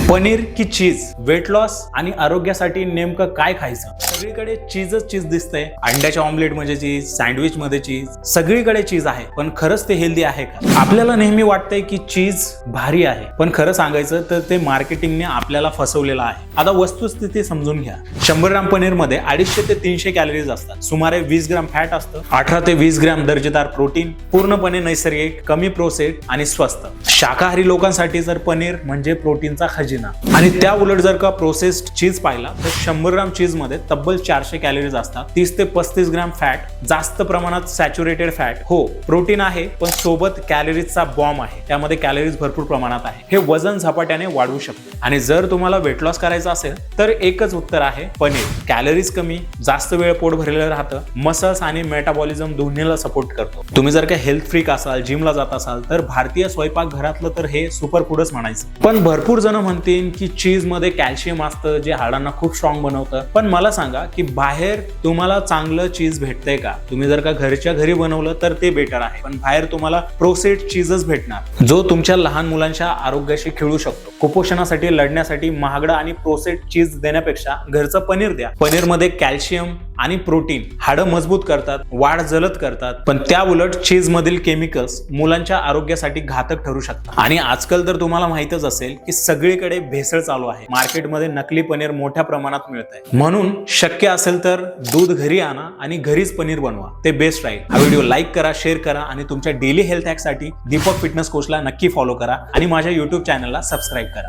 पनीर की चीज, weight loss आणि आरोग्यासाठी नेमकं काय खायचं? सगळीकडे चीजच चीज दिसतंय. अंड्याच्या ऑमलेट मध्ये चीज, सँडविच मध्ये चीज, सगळीकडे चीज आहे. पण खरंच ते हेल्दी आहे का? आपल्याला नेहमी वाटतंय की चीज भारी आहे, पण खरं सांगायचं तर ते मार्केटिंगने आपल्याला फसवलेलं आहे. आता वस्तुस्थिती समजून घ्या. 100 ग्राम पनीर मध्ये 250 ते 300 कॅलरीज असतात. सुमारे 20 ग्राम फॅट असतं, 18 ते 20 ग्राम दर्जेदार प्रोटीन, पूर्णपणे नैसर्गिक, कमी प्रोसेस्ड आणि स्वस्त. शाकाहारी लोकांसाठी जर पनीर म्हणजे प्रोटीनचा खजिना. आणि त्या उलट जर का प्रोसेस्ड चीज पाहिला तर 100 ग्राम चीज मध्ये तब्बल 400 कॅलरीज असतात, 30 ते 35 ग्राम फॅट, जास्त प्रमाणात सॅच्युरेटेड फॅट. हो, प्रोटीन आहे पण सोबत कॅलरीजचा बॉम्ब आहे. त्यामध्ये कॅलरीज भरपूर प्रमाणात आहे. हे वजन झपाट्याने वाढवू शकते. आणि जर तुम्हाला वेट लॉस करायचा असेल तर एकच उत्तर आहे पनीर. कॅलरीज कमी, जास्त वेळ पोट भरलेलं राहतं, मसल्स आणि मेटाबॉलिझम दोन्हीला सपोर्ट करतो. तुम्ही जर का हेल्थ फ्रीक असाल, जिमला जात असाल तर भारतीय स्वयंपाक घरातलं तर हे सुपर फूडच म्हणायचं. पण भरपूर जण म्हणतील की चीज मध्ये कॅल्शियम असतं जे हाडांना खूप स्ट्रॉंग बनवतं. पण मला सांगा की बाहेर तुम्हाला चांगलं चीज भेटतंय का? तुम्ही जर का घरच्या घरी बनवलं तर ते बेटर आहे, पण बाहेर तुम्हाला प्रोसेस्ड चीजच भेटणार जो तुमच्या लहान मुलांच्या आरोग्याशी खेळू शकतो. कुपोषणासाठी लढण्यासाठी महागडा आणि प्रोसेस्ड चीज देण्यापेक्षा घरचं पनीर द्या. पनीर मध्ये कॅल्शियम आणि प्रोटीन हाडं मजबूत करतात, वाढ जलद करतात. पण त्या उलट चीज मधील केमिकल्स मुलांच्या आरोग्यासाठी घातक ठरू शकतात. आणि आजकाल तर तुम्हाला माहितच असेल की सगळीकडे भेसळ चालू आहे. मार्केटमध्ये नकली पनीर मोठ्या प्रमाणात मिळत आहे. म्हणून शक्य असेल तर दूध घरी आणा आणि घरीच पनीर बनवा, ते बेस्ट राहील. हा व्हिडिओ लाईक करा, शेअर करा आणि तुमच्या डेली हेल्थ हॅक साठी दीपक फिटनेस कोचला नक्की फॉलो करा आणि माझ्या YouTube चॅनलला सबस्क्राईब करा.